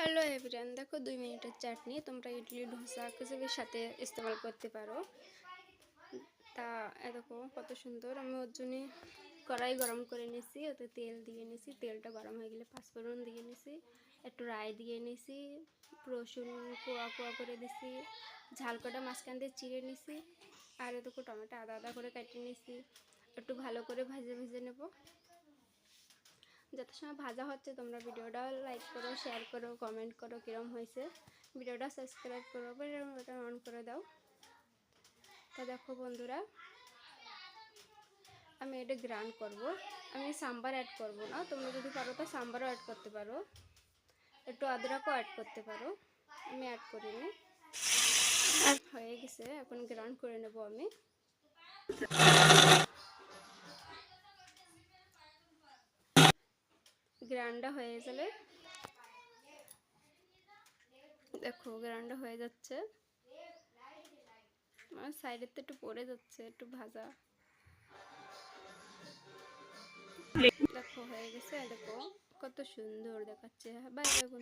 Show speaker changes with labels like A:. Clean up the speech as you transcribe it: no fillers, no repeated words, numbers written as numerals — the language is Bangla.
A: हेलो एवरीवन, देखो 2 मिनटेर चाटनी তোমরা ইডলি ডোসা কিছুর সাথে ইস্তেমাল করতে পারো। তা দেখো কত সুন্দর। আমি ওর জন্য কড়াই গরম করে নিয়েছি, ওতে তেল দিয়ে নিয়েছি। তেলটা গরম হয়ে গেলে পাঁচফোড়ন দিয়ে নিয়েছি, একটু রাই দিয়ে নিয়েছি, রসুন কোয়া কোয়া করে দিয়েছি, ঝাল কটা মাঝখান দিয়ে চিড়ে নিয়েছি, আর দেখো টমেটো আদা আদা করে কেটে নিয়েছি। একটু ভালো করে ভেজে ভেজে নেব। যত সময় ভাজা হচ্ছে তোমরা ভিডিওটা লাইক করো, শেয়ার করো, কমেন্ট করো কিরম হয়েছে। ভিডিওটা সাবস্ক্রাইব করো, বেলটা অন করে দাও। তো দেখো বন্ধুরা, আমি এটা গ্রাইন্ড করব। আমি সাম্বার অ্যাড করব না, তোমরা যদি পারো তো সাম্বারও অ্যাড করতে পারো, একটু আদরকও অ্যাড করতে পারো। আমি অ্যাড করিনি। আর হয়ে গেছে, এখন গ্রাইন্ড করে নেব আমি। গ্রাইন্ডটা হয়ে গেলে দেখো গ্রাইন্ডটা হয়ে যাচ্ছে। আমার সাইডের তো একটু পড়ে যাচ্ছে, একটু ভাজা। দেখো হয়ে গেছে, দেখো কত সুন্দর দেখাচ্ছে। Bye bye.